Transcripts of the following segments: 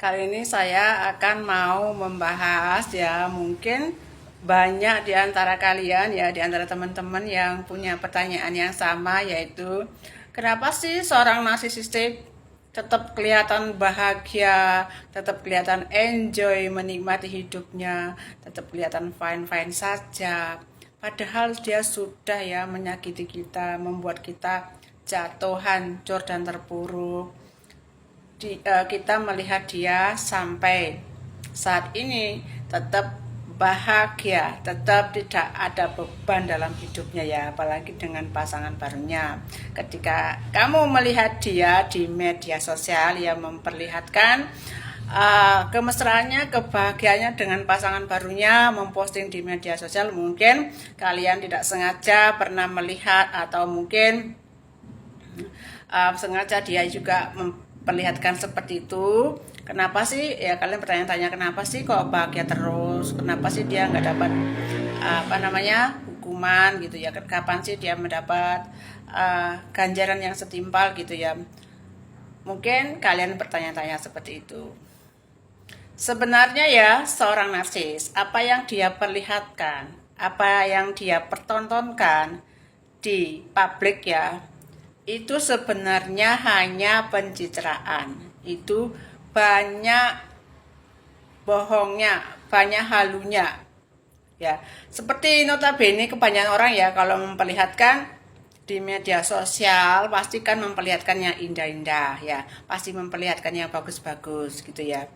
Kali ini saya akan mau membahas ya, mungkin banyak di antara kalian ya, di antara teman-teman yang punya pertanyaan yang sama, yaitu kenapa sih seorang narsisistik tetap kelihatan bahagia, tetap kelihatan enjoy menikmati hidupnya, tetap kelihatan fine-fine saja. Padahal dia sudah ya menyakiti kita, membuat kita jatuh hancur dan terpuruk. Kita melihat dia sampai saat ini tetap bahagia, tetap tidak ada beban dalam hidupnya ya, apalagi dengan pasangan barunya. Ketika kamu melihat dia di media sosial yang memperlihatkan kemesraannya, kebahagiaannya dengan pasangan barunya, memposting di media sosial, mungkin kalian tidak sengaja pernah melihat, atau mungkin sengaja dia juga memperlihatkan seperti itu. Kenapa sih ya, kalian bertanya-tanya kenapa sih kok bahagia terus, kenapa sih dia nggak dapat hukuman gitu ya, kapan sih dia mendapat ganjaran yang setimpal gitu ya. Mungkin kalian bertanya-tanya seperti itu. Sebenarnya ya, seorang narsis, apa yang dia perlihatkan, apa yang dia pertontonkan di publik ya, itu sebenarnya hanya pencitraan. Itu banyak bohongnya, banyak halunya ya. Seperti notabene kebanyakan orang ya, kalau memperlihatkan di media sosial pasti kan memperlihatkan yang indah-indah ya, pasti memperlihatkan yang bagus-bagus gitu ya.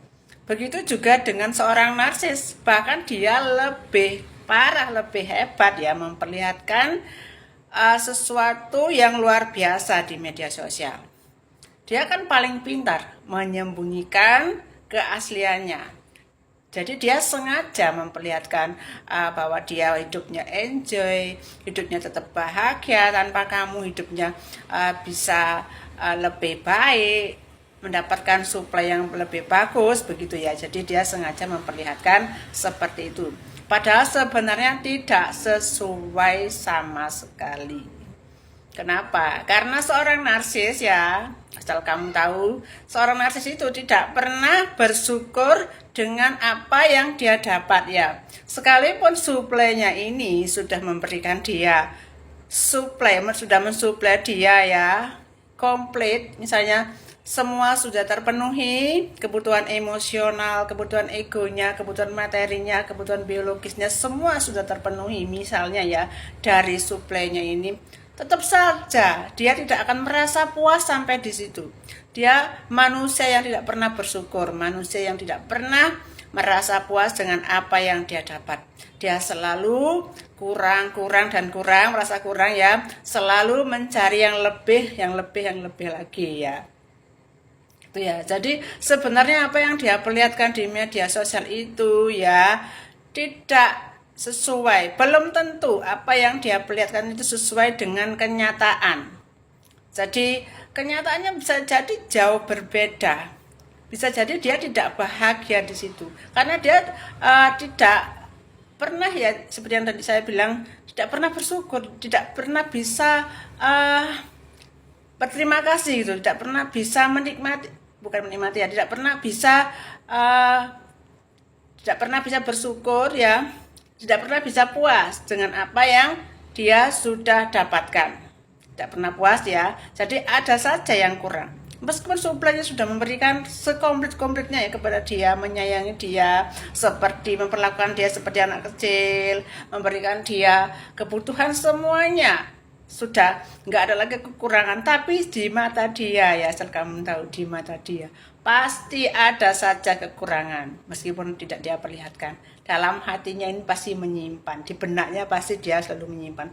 Begitu juga dengan seorang narsis, bahkan dia lebih parah, lebih hebat ya, memperlihatkan sesuatu yang luar biasa di media sosial. Dia kan paling pintar menyembunyikan keasliannya. Jadi dia sengaja memperlihatkan bahwa dia hidupnya enjoy, hidupnya tetap bahagia tanpa kamu, hidupnya bisa lebih baik, mendapatkan suplai yang lebih bagus begitu ya. Jadi dia sengaja memperlihatkan seperti itu. Padahal sebenarnya tidak sesuai sama sekali. Kenapa? Karena seorang narsis ya, asal kamu tahu, seorang narsis itu tidak pernah bersyukur dengan apa yang dia dapat ya. Sekalipun suplainya ini sudah memberikan dia suplai, sudah mensuplai dia ya, komplit, misalnya semua sudah terpenuhi, kebutuhan emosional, kebutuhan egonya, kebutuhan materinya, kebutuhan biologisnya, semua sudah terpenuhi misalnya ya, dari suplainya ini, tetap saja dia tidak akan merasa puas sampai di situ. Dia manusia yang tidak pernah bersyukur, manusia yang tidak pernah merasa puas dengan apa yang dia dapat. Dia selalu kurang, merasa kurang ya, selalu mencari yang lebih lagi ya. Ya, jadi sebenarnya apa yang dia perlihatkan di media sosial itu ya tidak sesuai, belum tentu apa yang dia perlihatkan itu sesuai dengan kenyataan. Jadi kenyataannya bisa jadi jauh berbeda. Bisa jadi dia tidak bahagia di situ karena dia tidak pernah ya, seperti yang tadi saya bilang, tidak pernah bersyukur, tidak pernah bisa berterima kasih gitu, tidak pernah bisa menikmati, bukan menikmati ya, tidak pernah bisa bersyukur ya, tidak pernah bisa puas dengan apa yang dia sudah dapatkan, tidak pernah puas ya. Jadi ada saja yang kurang, meskipun suplainya sudah memberikan sekomplit-komplitnya ya kepada dia, menyayangi dia, seperti memperlakukan dia seperti anak kecil, memberikan dia kebutuhan semuanya, sudah nggak ada lagi kekurangan. Tapi di mata dia ya, asal kamu tahu, di mata dia pasti ada saja kekurangan, meskipun tidak dia perlihatkan. Dalam hatinya ini pasti menyimpan, di benaknya pasti dia selalu menyimpan,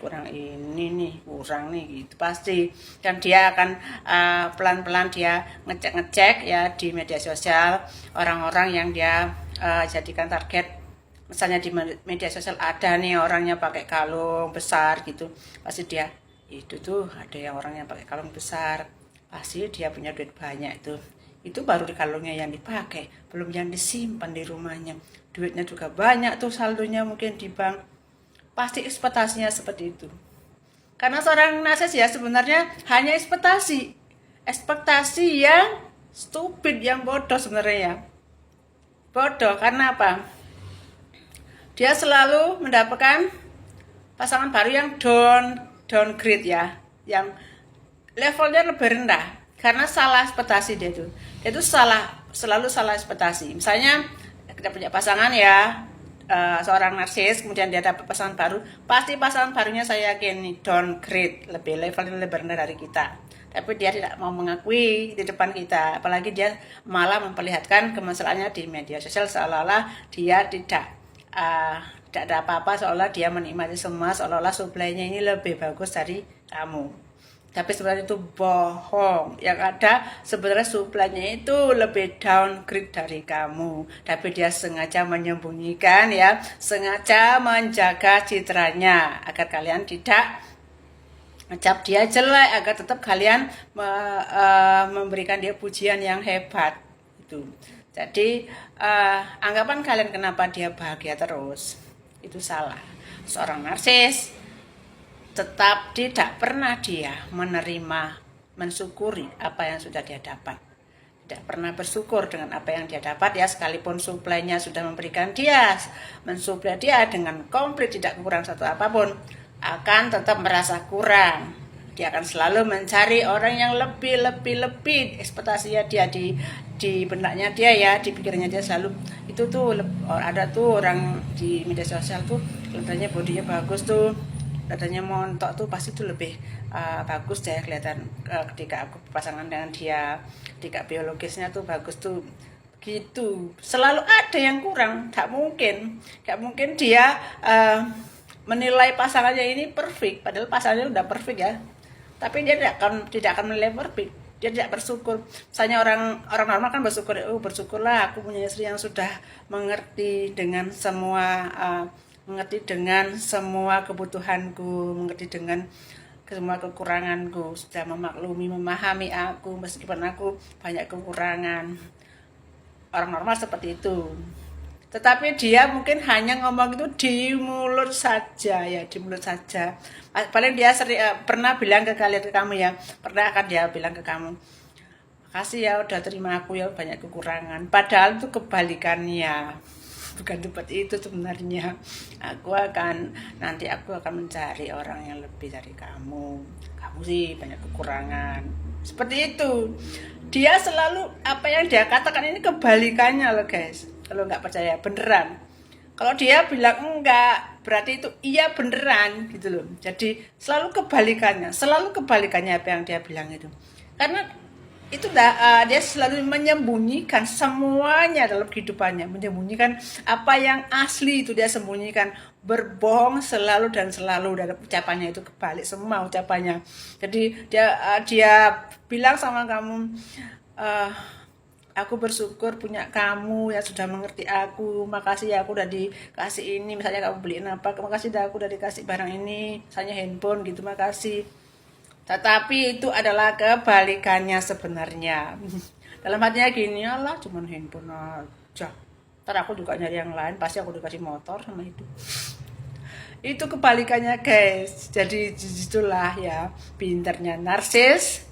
kurang ini nih, kurang nih gitu pasti. Dan dia akan pelan-pelan dia ngecek ya di media sosial orang-orang yang dia jadikan target. Misalnya di media sosial ada nih orangnya pakai kalung besar gitu, pasti dia, itu tuh ada yang orangnya pakai kalung besar, pasti dia punya duit banyak. Itu baru di kalungnya yang dipakai, belum yang disimpan di rumahnya. Duitnya juga banyak tuh, saldonya mungkin di bank. Pasti ekspektasinya seperti itu. Karena seorang narsis ya sebenarnya hanya ekspektasi yang stupid, yang bodoh sebenarnya ya. Bodoh karena apa? Dia selalu mendapatkan pasangan baru yang downgrade ya, yang levelnya lebih rendah karena salah ekspektasi dia itu selalu salah ekspektasi. Misalnya kita punya pasangan ya, seorang narsis, kemudian dia dapat pasangan baru, pasti pasangan barunya saya yakin downgrade, levelnya lebih rendah dari kita. Tapi dia tidak mau mengakui di depan kita, apalagi dia malah memperlihatkan kemesraannya di media sosial seolah-olah dia tidak ada apa-apa, seolah dia menikmati semua, seolah-olah suplainya ini lebih bagus dari kamu. Tapi sebenarnya itu bohong. Yang ada sebenarnya suplainya itu lebih downgrade dari kamu. Tapi dia sengaja menyembunyikan ya, sengaja menjaga citranya agar kalian tidak ngecap dia jelek, agar tetap kalian memberikan dia pujian yang hebat itu. Jadi anggapan kalian kenapa dia bahagia terus itu salah. Seorang narsis tetap tidak pernah dia menerima, mensyukuri apa yang sudah dia dapat. Tidak pernah bersyukur dengan apa yang dia dapat ya, sekalipun suplainya sudah memberikan dia, mensuplai dia dengan komplit, tidak kurang satu apapun, akan tetap merasa kurang. Dia akan selalu mencari orang yang lebih ekspektasinya dia di benaknya dia ya, di pikirannya dia selalu itu tuh. Ada tuh orang di media sosial tuh kelihatannya bodinya bagus tuh, katanya montok tuh pasti tuh lebih bagus deh kelihatan ketika aku berpasangan dengan dia, ketika biologisnya tuh bagus tuh gitu. Selalu ada yang kurang, gak mungkin dia menilai pasangannya ini perfect, padahal pasangannya udah perfect ya, tapi dia tidak akan menilai perfect. Dia tidak bersyukur. Misalnya orang normal kan bersyukurlah aku punya istri yang sudah mengerti dengan semua kebutuhanku, mengerti dengan semua kekuranganku, sudah memahami aku meskipun aku banyak kekurangan. Orang normal seperti itu. Tetapi dia mungkin hanya ngomong itu di mulut saja ya, di mulut saja. Paling dia pernah bilang ke kamu ya, pernah akan dia bilang ke kamu, makasih ya udah terima aku ya banyak kekurangan. Padahal itu kebalikannya. Bukan seperti itu sebenarnya. Nanti aku akan mencari orang yang lebih dari kamu. Kamu sih banyak kekurangan. Seperti itu. Dia selalu apa yang dia katakan ini kebalikannya loh guys. Kalau nggak percaya beneran. Kalau dia bilang enggak, berarti itu iya beneran gitu loh. Jadi selalu kebalikannya apa yang dia bilang itu. Karena itu dia selalu menyembunyikan semuanya dalam kehidupannya, menyembunyikan apa yang asli itu dia sembunyikan, berbohong selalu dan dalam ucapannya itu kebalik semua ucapannya. Jadi dia bilang sama kamu, aku bersyukur punya kamu yang sudah mengerti aku, makasih ya aku udah dikasih ini, misalnya kamu beliin apa, makasih dah aku udah dikasih barang ini, misalnya handphone gitu, makasih. Tetapi itu adalah kebalikannya sebenarnya. Dalam hatinya gini, Allah cuman handphone aja, ntar aku juga nyari yang lain, pasti aku dikasih motor sama itu. Itu kebalikannya guys. Jadi itulah ya pinternya narsis,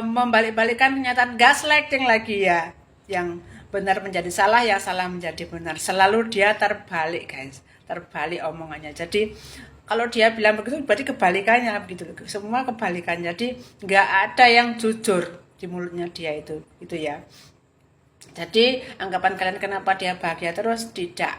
membalik-balikan kenyataan, gaslighting lagi ya, yang benar menjadi salah, yang salah menjadi benar. Selalu dia terbalik guys, terbalik omongannya. Jadi kalau dia bilang begitu berarti kebalikannya begitu, semua kebalikan. Jadi nggak ada yang jujur di mulutnya dia itu ya. Jadi anggapan kalian kenapa dia bahagia terus? Dia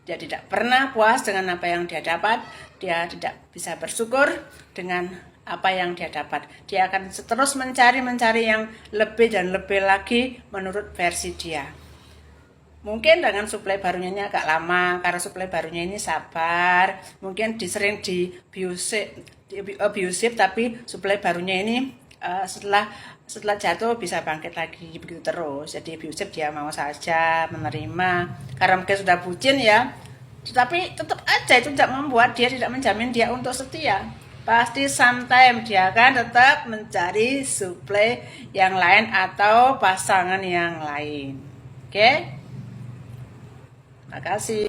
tidak pernah puas dengan apa yang dia dapat, dia tidak bisa bersyukur dengan apa yang dia dapat. Dia akan terus mencari yang lebih dan lebih lagi menurut versi dia. Mungkin dengan suplai barunya ini agak lama, karena suplai barunya ini sabar, mungkin sering di abusive, tapi suplai barunya ini setelah jatuh bisa bangkit lagi begitu terus. Jadi abusive dia mau saja menerima karena mungkin sudah bucin ya, tetapi tetap aja itu tidak membuat dia, tidak menjamin dia untuk setia. Pasti sometimes dia akan tetap mencari suplai yang lain atau pasangan yang lain. Oke? Makasih.